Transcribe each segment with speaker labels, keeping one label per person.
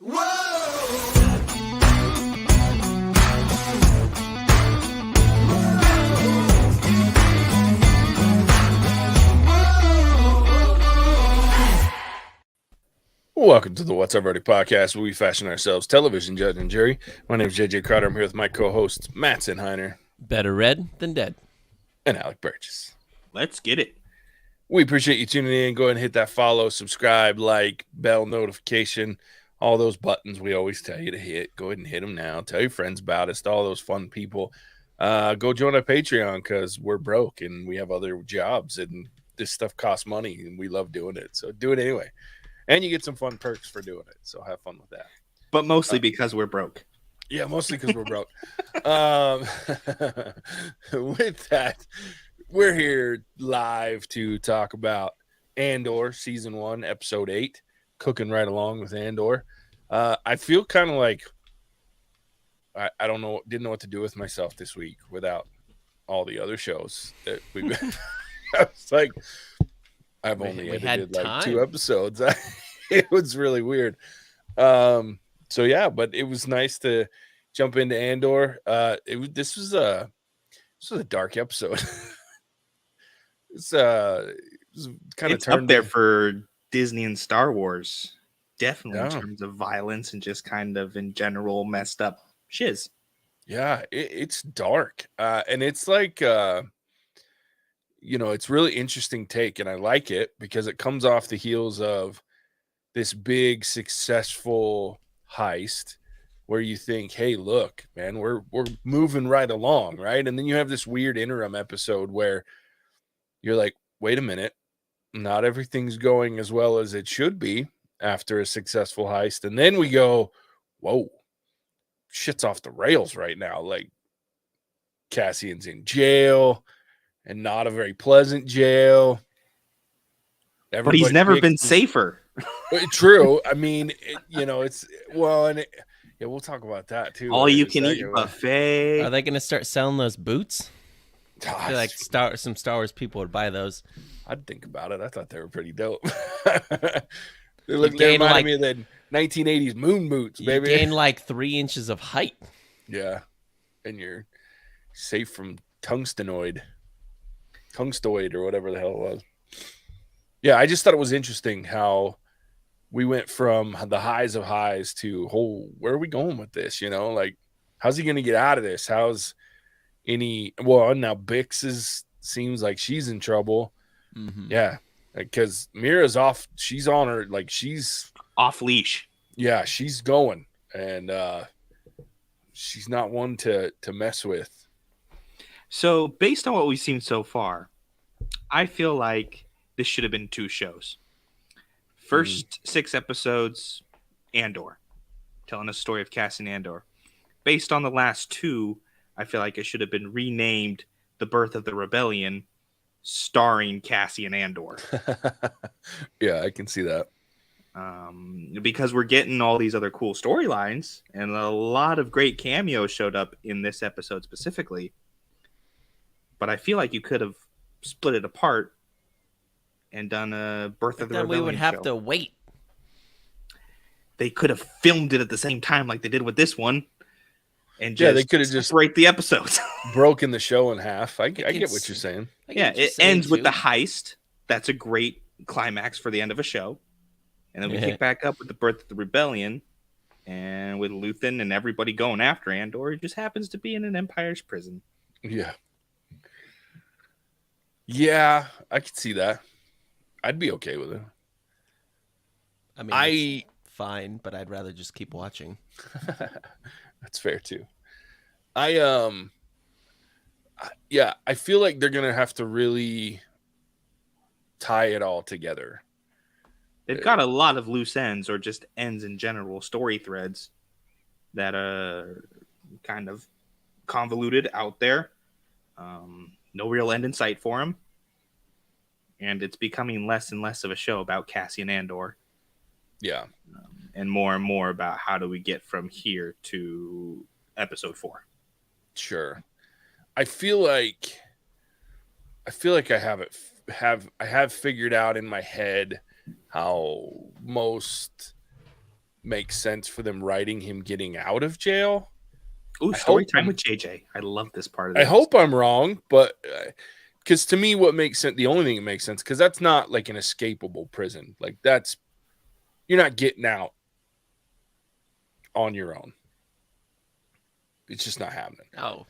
Speaker 1: Welcome to the What's Up Verdict podcast, where we fashion ourselves television judge and jury. My name is JJ Crowder. I'm here with my co-hosts Mattson.
Speaker 2: Better read than dead.
Speaker 1: And Alec Burgess.
Speaker 3: Let's get it.
Speaker 1: We appreciate you tuning in. Go ahead and hit that follow, subscribe, like, bell notification, all those buttons we always tell you to hit. Go ahead and hit them now. Tell your friends about us, to all those fun people. Go join our Patreon because we're broke and we have other jobs and this stuff costs money and we love doing it. So do it anyway. And you get some fun perks for doing it. So have fun with that.
Speaker 3: But mostly because we're broke.
Speaker 1: Yeah, mostly because we're broke. With that, we're here live to talk about Andor Season 1, Episode 8, cooking right along with Andor. I feel kind of like I don't know, didn't know what to do with myself this week without all the other shows that we've been. I was like, I've only edited like 2 episodes. It was really weird. So yeah, but it was nice to jump into Andor. This was a dark episode. It was kind of
Speaker 3: up there for Disney and Star Wars. Definitely in terms of violence and just kind of in general messed up shiz.
Speaker 1: Yeah, it's dark. And it's like it's really interesting take, and I like it because it comes off the heels of this big successful heist where you think, hey, look, man, we're moving right along, right? And then you have this weird interim episode where you're like, wait a minute, not everything's going as well as it should be after a successful heist. And then we go, whoa, shit's off the rails right now. Like, Cassian's in jail, and not a very pleasant jail.
Speaker 3: But he's never been safer.
Speaker 1: True. I mean, we'll talk about that too.
Speaker 3: All you can eat buffet.
Speaker 2: Are they going to start selling those boots? I feel like some Star Wars people would buy those.
Speaker 1: I'd think about it. I thought they were pretty dope. They reminded me of the 1980s moon boots, baby.
Speaker 2: You gain like 3 inches of height.
Speaker 1: Yeah, and you're safe from tungstoid or whatever the hell it was. Yeah, I just thought it was interesting how we went from the highs of highs to, where are we going with this? Like, how's he going to get out of this? Now Bix seems like she's in trouble. Mm-hmm. Yeah, because Mira's off. She's on her, like, she's
Speaker 3: off leash.
Speaker 1: Yeah, she's going, and she's not one to mess with.
Speaker 3: So based on what we've seen so far, I feel like this should have been 2 shows. First 6 episodes, Andor, telling a story of Cassian Andor. Based on the last 2, I feel like it should have been renamed The Birth of the Rebellion, starring Cassian Andor.
Speaker 1: Yeah, I can see that.
Speaker 3: Because we're getting all these other cool storylines, and a lot of great cameos showed up in this episode specifically. But I feel like you could have split it apart and done a Birth of the Rebellion.
Speaker 2: Then we would have to wait.
Speaker 3: They could have filmed it at the same time like they did with this one. And
Speaker 1: they could have just
Speaker 3: separate the episodes.
Speaker 1: Broken the show in half. I get what you're saying.
Speaker 3: Yeah, it ends with the heist. That's a great climax for the end of a show. And then we kick back up with the Birth of the Rebellion. And with Luthen and everybody going after Andor, he just happens to be in an Empire's prison.
Speaker 1: Yeah. Yeah, I could see that. I'd be okay with it.
Speaker 2: I mean, it's fine, but I'd rather just keep watching.
Speaker 1: That's fair too. I feel like they're gonna have to really tie it all together.
Speaker 3: They've got a lot of loose ends, or just ends in general, story threads that are kind of convoluted out there. No real end in sight for him. And it's becoming less and less of a show about Cassian Andor.
Speaker 1: Yeah.
Speaker 3: And more about how do we get from here to episode 4.
Speaker 1: Sure. I feel like I have figured out in my head how most makes sense for them writing him getting out of jail.
Speaker 3: Ooh, story time with JJ. I love this part of
Speaker 1: it.
Speaker 3: this.
Speaker 1: I hope I'm wrong, but because to me, what makes sense, the only thing that makes sense, because that's not like an escapable prison. Like you're not getting out on your own. It's just not happening.
Speaker 2: Oh,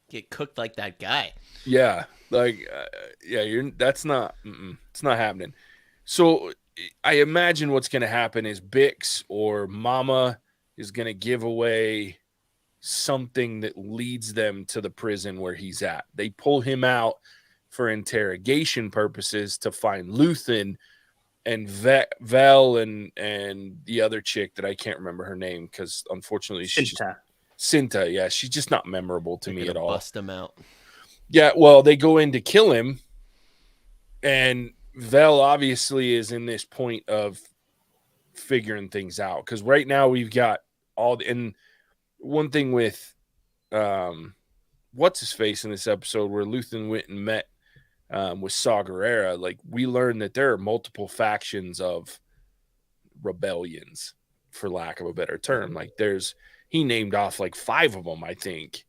Speaker 2: get cooked like that guy.
Speaker 1: Yeah, like that's not. It's not happening. So I imagine what's going to happen is Bix or Mama is going to give away something that leads them to the prison where he's at. They pull him out for interrogation purposes to find Luthen, and Vel and the other chick that I can't remember her name because unfortunately she's Cinta. Yeah, she's just not memorable to me at all.
Speaker 2: Bust him out.
Speaker 1: Yeah, well, they go in to kill him, and Vel obviously is in this point of figuring things out because right now we've got and one thing with what's his face in this episode where Luthen went and met with Saw Gerrera, like we learned that there are multiple factions of rebellions, for lack of a better term. Like he named off like 5 of them, I think,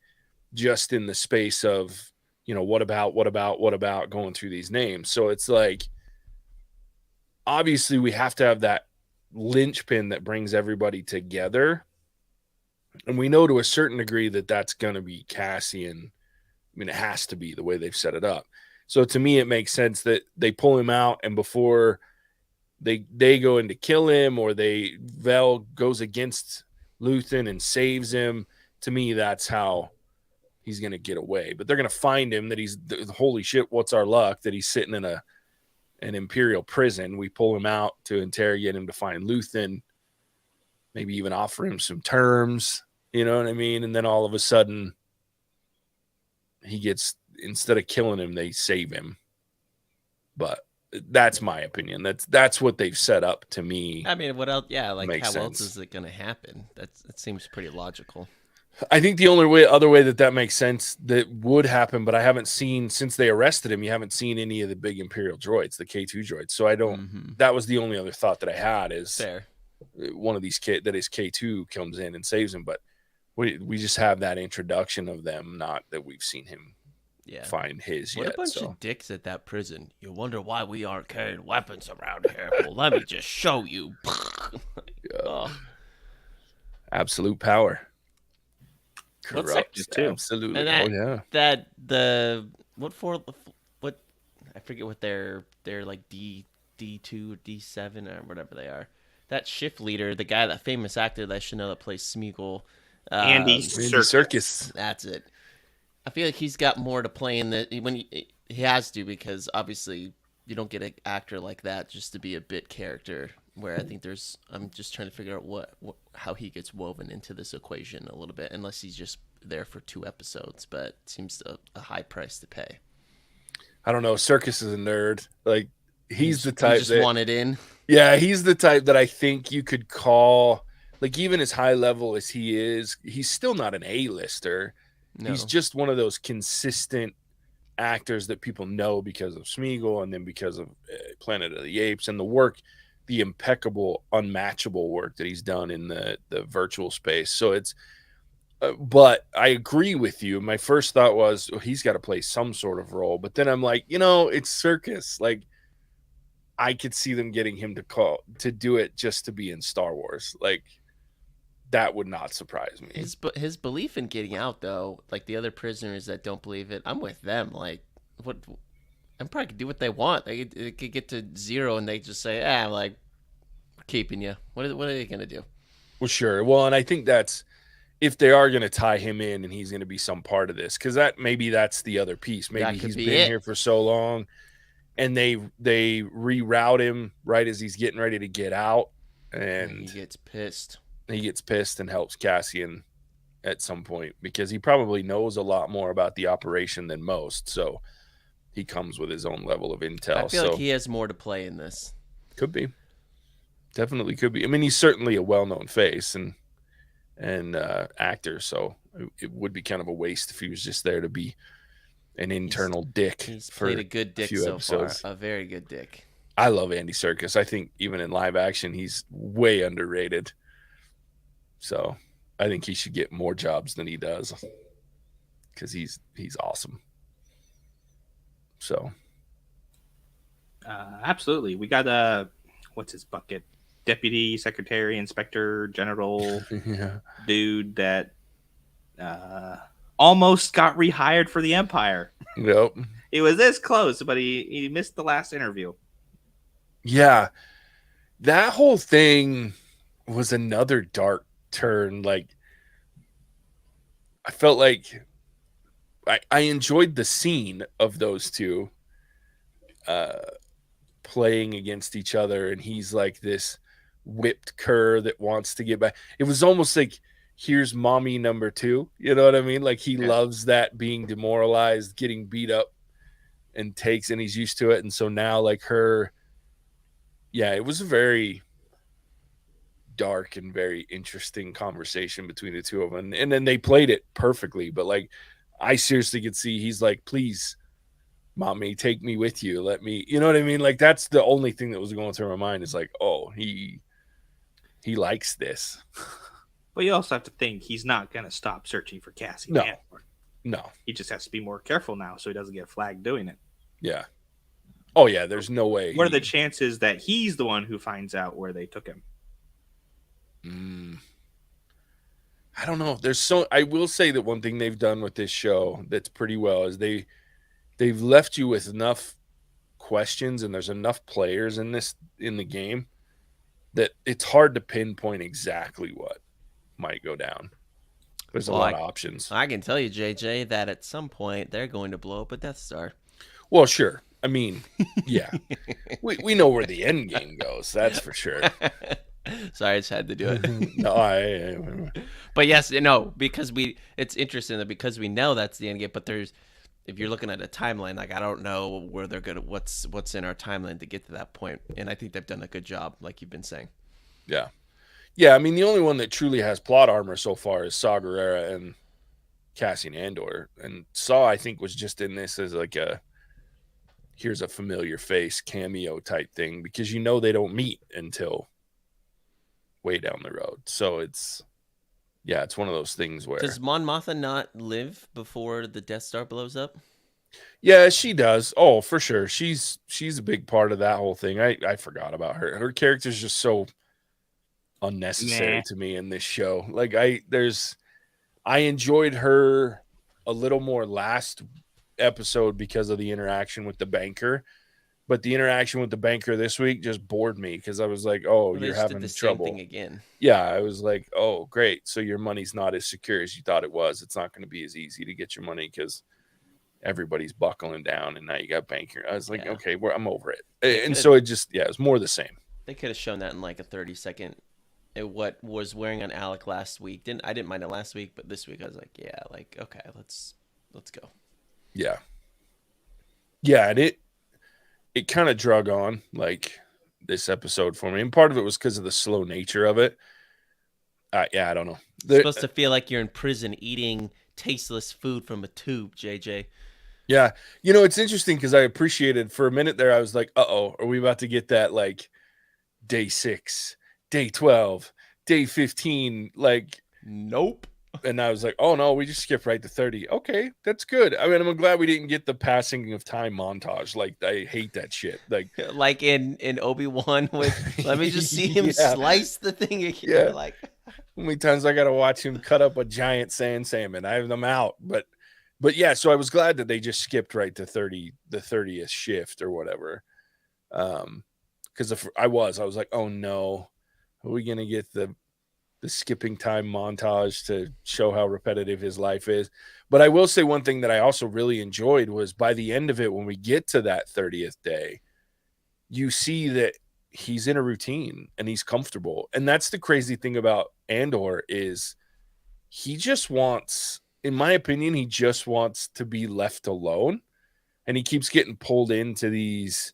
Speaker 1: just in the space of, what about going through these names. So it's like, obviously we have to have that linchpin that brings everybody together. And we know to a certain degree that that's going to be Cassian. I mean, it has to be the way they've set it up. So to me, it makes sense that they pull him out, and before they go in to kill him, or Vel goes against Luthen and saves him. To me, that's how he's going to get away. But they're going to find him that holy shit, what's our luck that he's sitting in an Imperial prison. We pull him out to interrogate him to find Luthen, maybe even offer him some terms, you know what I mean? And then all of a sudden instead of killing him, they save him. But that's my opinion. That's what they've set up to me.
Speaker 2: I mean, what else? Yeah, like how
Speaker 1: sense.
Speaker 2: else is it going to happen? That seems pretty logical.
Speaker 1: I think the only other way that makes sense that would happen, but I haven't seen since they arrested him. You haven't seen any of the big Imperial droids, the K2 droids. So I don't. Mm-hmm. That was the only other thought that I had is
Speaker 2: fair.
Speaker 1: One of these that is K2 comes in and saves him, but we just have that introduction of them, not that we've seen him. Yeah. Find his
Speaker 2: what
Speaker 1: yet.
Speaker 2: A bunch
Speaker 1: so.
Speaker 2: of dicks at that prison. You wonder why we aren't carrying weapons around here. Well, let me just show you.
Speaker 1: Oh. Absolute power. Corrupt. Absolutely.
Speaker 2: What I forget what they're like D2 or D7 or whatever they are. That shift leader, the guy, that famous actor that I should know that plays Smeagol.
Speaker 3: Andy Serkis.
Speaker 2: That's it. I feel like he's got more to play in the when he has to, because obviously you don't get an actor like that just to be a bit character. Where I think I'm just trying to figure out how he gets woven into this equation a little bit, unless he's just there for 2 episodes, but it seems a high price to pay.
Speaker 1: I don't know. Serkis is a nerd. Like he's the type
Speaker 2: that wanted in.
Speaker 1: Yeah, he's the type that I think you could call, like, even as high level as he is, he's still not an A-lister. No. He's just one of those consistent actors that people know because of Smeagol and then because of Planet of the Apes and the impeccable, unmatchable work that he's done in the virtual space. So it's, but I agree with you. My first thought was, he's got to play some sort of role. But then I'm like, it's Serkis. Like, I could see them getting him to do it just to be in Star Wars. Like, that would not surprise me.
Speaker 2: His belief in getting out, though, like the other prisoners that don't believe it, I'm with them. Like, what? I'm probably could do what they want. They could get to 0 and they just say, like, we're keeping you. What are they going to do?
Speaker 1: Well, sure. Well, and I think that's, if they are going to tie him in and he's going to be some part of this, because maybe that's the other piece. Maybe he's been here for so long and they reroute him right as he's getting ready to get out. And
Speaker 2: he gets pissed.
Speaker 1: He gets pissed and helps Cassian at some point because he probably knows a lot more about the operation than most. So he comes with his own level of intel.
Speaker 2: I feel like he has more to play in this.
Speaker 1: Could be. Definitely could be. I mean, he's certainly a well-known face and actor, so it would be kind of a waste if he was just there to be an internal dick.
Speaker 2: He's played a good dick so far. A very good dick.
Speaker 1: I love Andy Serkis. I think even in live action, he's way underrated. So I think he should get more jobs than he does because he's awesome. So
Speaker 3: Absolutely. We got what's his bucket? Deputy Secretary, Inspector General
Speaker 1: yeah.
Speaker 3: dude that almost got rehired for the Empire.
Speaker 1: Yep.
Speaker 3: He was this close, but he missed the last interview.
Speaker 1: Yeah. That whole thing was another dark turn. Like, I felt like I enjoyed the scene of those two playing against each other, and he's like this whipped cur that wants to get back. It was almost like, here's mommy number 2. You know what I mean? Like, he loves that, being demoralized, getting beat up, and he's used to it. And so now, like, it was a very dark and very interesting conversation between the two of them. And then they played it perfectly. But like, I seriously could see he's like, please, mommy, take me with you. Let me, you know what I mean? Like, that's the only thing that was going through my mind, is like, oh, he likes this.
Speaker 3: But you also have to think he's not going to stop searching for Cassie.
Speaker 1: No. No.
Speaker 3: He just has to be more careful now so he doesn't get flagged doing it.
Speaker 1: Yeah. Oh, yeah, there's no way.
Speaker 3: What are the chances that he's the one who finds out where they took him?
Speaker 1: I don't know. I will say that one thing they've done with this show that's pretty well is they've left you with enough questions, and there's enough players in the game that it's hard to pinpoint exactly what might go down. There's a lot of options.
Speaker 2: I can tell you, JJ, that at some point they're going to blow up a Death Star.
Speaker 1: Well, sure. I mean, yeah. we know where the end game goes. That's for sure.
Speaker 2: Sorry, I just had to do it.
Speaker 1: No,
Speaker 2: But yes, because it's interesting that because we know that's the end game, but if you're looking at a timeline, like, I don't know where they're gonna what's in our timeline to get to that point, and I think they've done a good job, like you've been saying.
Speaker 1: Yeah. I mean, the only one that truly has plot armor so far is Saw Gerrera and Cassian Andor, and Saw, I think, was just in this as like here's a familiar face cameo type thing, because they don't meet until way down the road. So it's one of those things where,
Speaker 2: does Mon Mothma not live before the Death Star blows up?
Speaker 1: Yeah, she does. Oh, for sure. She's a big part of that whole thing. I forgot about her. Her character's just so unnecessary to me in this show. Like, I enjoyed her a little more last episode because of the interaction with the banker. But the interaction with the banker this week just bored me, because I was like, oh, you're having trouble.
Speaker 2: Same thing again.
Speaker 1: Yeah, I was like, oh, great. So your money's not as secure as you thought it was. It's not going to be as easy to get your money because everybody's buckling down, and now you got banker. I was like, okay, I'm over it. And so it just, it's more the same.
Speaker 2: They could have shown that in like a 30-second. What was wearing on Alec last week. I didn't mind it last week, but this week I was like, okay, let's go.
Speaker 1: Yeah, and it kind of drug on, like, this episode for me, and part of it was because of the slow nature of it. I don't know.
Speaker 2: It's supposed to feel like you're in prison eating tasteless food from a tube, JJ.
Speaker 1: Yeah, it's interesting because I appreciated for a minute there. I was like, uh-oh, are we about to get that, like, day 6, day 12, day 15? Like,
Speaker 2: nope.
Speaker 1: And I was like, oh, no, we just skipped right to 30. Okay, that's good. I mean, I'm glad we didn't get the passing of time montage. Like, I hate that shit. Like
Speaker 2: in Obi-Wan with, let me just see him slice the thing again.
Speaker 1: Yeah.
Speaker 2: Like,
Speaker 1: how many times I got to watch him cut up a giant sand salmon? I'm out. But yeah, so I was glad that they just skipped right to 30, the 30th shift or whatever. Because I was like, oh, no, are we going to get the skipping time montage to show how repetitive his life is? But I will say one thing that I also really enjoyed was by the end of it, when we get to that 30th day, you see that he's in a routine and he's comfortable. And that's the crazy thing about Andor, is he just wants, in my opinion, he just wants to be left alone. And he keeps getting pulled into these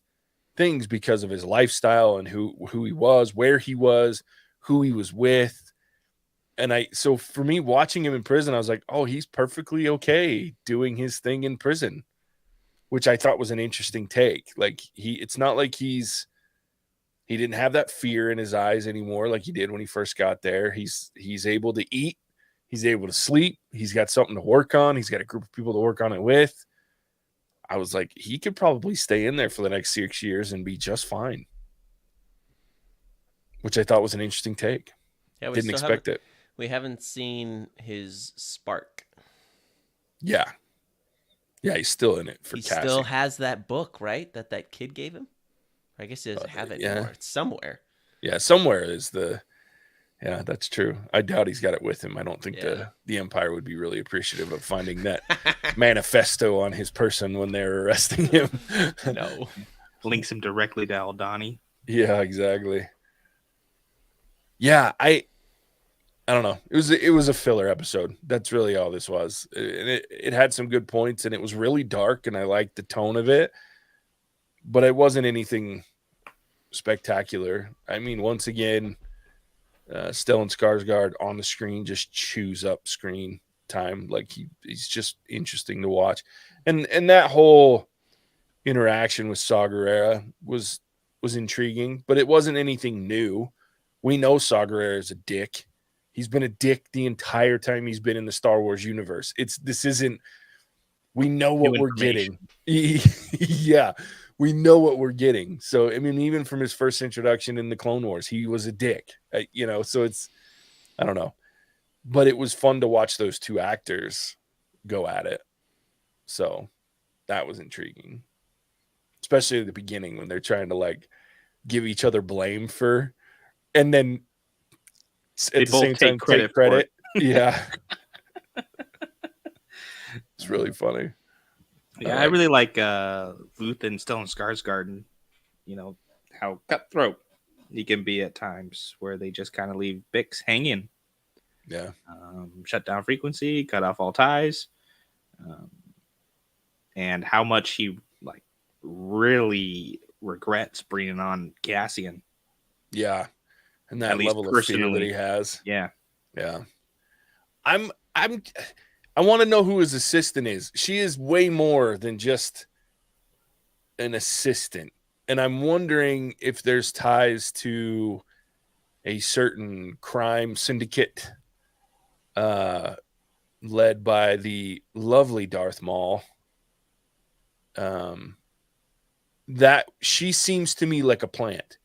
Speaker 1: things because of his lifestyle and who he was, where he was, who he was with. And so for me, watching him in prison, I was like, oh, he's perfectly okay doing his thing in prison, which I thought was an interesting take. Like, it's not like he's He didn't have that fear in his eyes anymore like he did when he first got there. He's able to eat. He's able to sleep. He's got something to work on. He's got a group of people to work on it with. I was like, he could probably stay in there for the next 6 years and be just fine, which I thought was an interesting take.
Speaker 2: Yeah,
Speaker 1: Didn't expect it.
Speaker 2: We haven't seen his spark.
Speaker 1: Yeah. Yeah, he's still in it for
Speaker 2: He
Speaker 1: Cassie.
Speaker 2: still has that book, right? That kid gave him? I guess he doesn't have it anymore. It's somewhere.
Speaker 1: Yeah, somewhere is the... Yeah, that's true. I doubt he's got it with him. I don't think the Empire would be really appreciative of finding that manifesto on his person when they're arresting him.
Speaker 2: No.
Speaker 3: Links him directly to Aldani.
Speaker 1: Yeah, exactly. Yeah, I don't know. It was a filler episode. That's really all this was. And it had some good points, and it was really dark, and I liked the tone of it. But it wasn't anything spectacular. I mean, once again, Stellan Skarsgård on the screen just chews up screen time. Like he's just interesting to watch. And that whole interaction with Saw Gerrera was intriguing, but it wasn't anything new. We know Saw Gerrera is a dick. He's been a dick the entire time he's been in the Star Wars universe. We know what we're getting. Yeah, we know what we're getting. So, I mean, even from his first introduction in the Clone Wars, he was a dick, so I don't know. But it was fun to watch those two actors go at it. So that was intriguing, especially at the beginning when they're trying to like give each other blame for, and then at the same time take credit. Yeah. It's really funny.
Speaker 3: Yeah, I really like Luth and Stellan Skarsgård. How cutthroat he can be at times, where they just kind of leave Bix hanging.
Speaker 1: Yeah.
Speaker 3: Shut down frequency, cut off all ties, and how much he really regrets bringing on Cassian.
Speaker 1: Yeah, and that level of fear that he has.
Speaker 3: Yeah.
Speaker 1: I want to know who his assistant is. She is way more than just an assistant. And I'm wondering if there's ties to a certain crime syndicate led by the lovely Darth Maul. That she seems to me like a plant.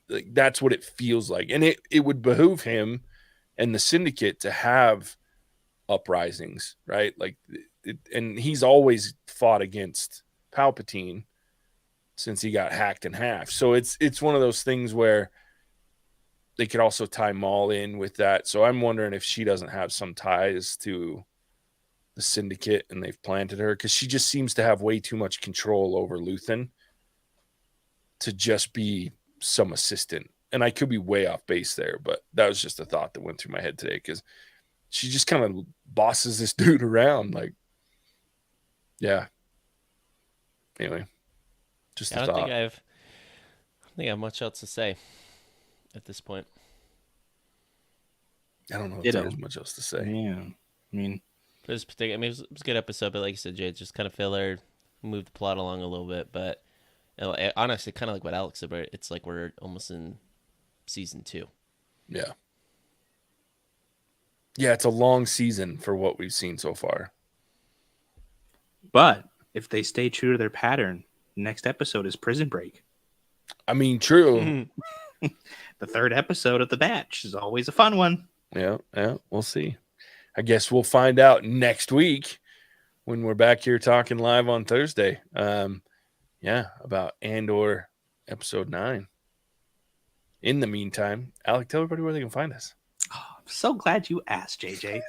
Speaker 1: That's what it feels like. And it would behoove him and the syndicate to have uprisings, right? And he's always fought against Palpatine since he got hacked in half. So it's one of those things where they could also tie Maul in with that. So I'm wondering if she doesn't have some ties to the syndicate and they've planted her, because she just seems to have way too much control over Luthen to just be some assistant. And I could be way off base there, but that was just a thought that went through my head today, because she just kind of bosses this dude around. Yeah. Anyway, just a thought.
Speaker 2: I don't think I have much else to say at this point.
Speaker 1: I don't know if there's much else to say.
Speaker 3: Yeah.
Speaker 2: it was a good episode, but like you said, Jay, it's just kind of filler, moved the plot along a little bit. But honestly, kind of like what Alex said, but it's like we're almost in season 2.
Speaker 1: Yeah. Yeah, it's a long season for what we've seen so far.
Speaker 3: But if they stay true to their pattern, next episode is Prison Break.
Speaker 1: I mean, true.
Speaker 3: The third episode of the batch is always a fun one.
Speaker 1: Yeah, we'll see. I guess we'll find out next week when we're back here talking live on Thursday. About Andor episode 9. In the meantime, Alec, tell everybody where they can find us.
Speaker 3: Oh, I'm so glad you asked, JJ.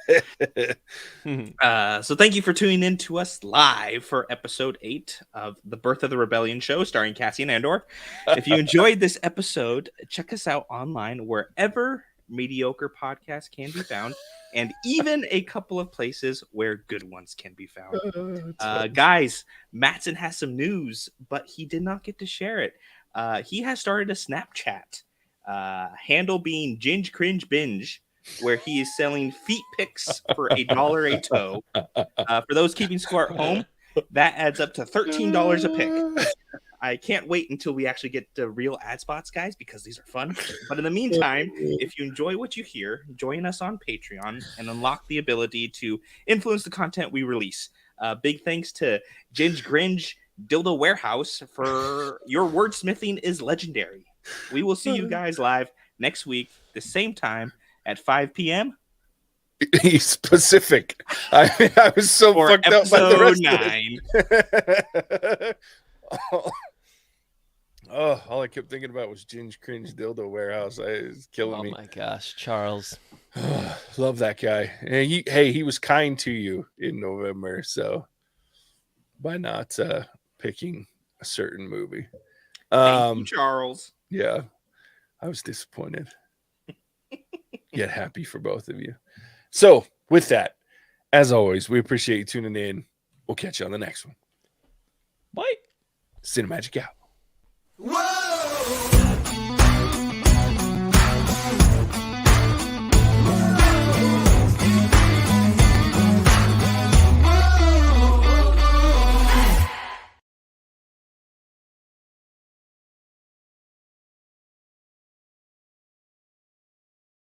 Speaker 3: So thank you for tuning in to us live for episode 8 of the Birth of the Rebellion show starring Cassian Andor. If you enjoyed this episode, check us out online wherever mediocre podcasts can be found, and even a couple of places where good ones can be found. Guys, Mattson has some news, but he did not get to share it. He has started a Snapchat, handle being Ginge Cringe Binge, where he is selling feet pics for $1 a toe. For those keeping score at home, that adds up to $13 a pic. I can't wait until we actually get the real ad spots, guys, because these are fun. But in the meantime, if you enjoy what you hear, join us on Patreon and unlock the ability to influence the content we release. Big thanks to Ginge Gringe Dildo Warehouse for your wordsmithing is legendary. We will see you guys live next week, the same time at 5 p.m.
Speaker 1: Specific. I was so
Speaker 3: for
Speaker 1: fucked up by the
Speaker 3: episode
Speaker 1: rest
Speaker 3: 9.
Speaker 1: All I kept thinking about was Ginge Cringe Dildo Warehouse. It's killing me.
Speaker 2: Oh my gosh, Charles.
Speaker 1: Love that guy. And he was kind to you in November, so why not picking a certain movie?
Speaker 3: Thank you, Charles.
Speaker 1: Yeah, I was disappointed, yet happy for both of you. So, with that, as always, we appreciate you tuning in. We'll catch you on the next one.
Speaker 2: Bye.
Speaker 1: Cinemagic out.
Speaker 4: Whoa!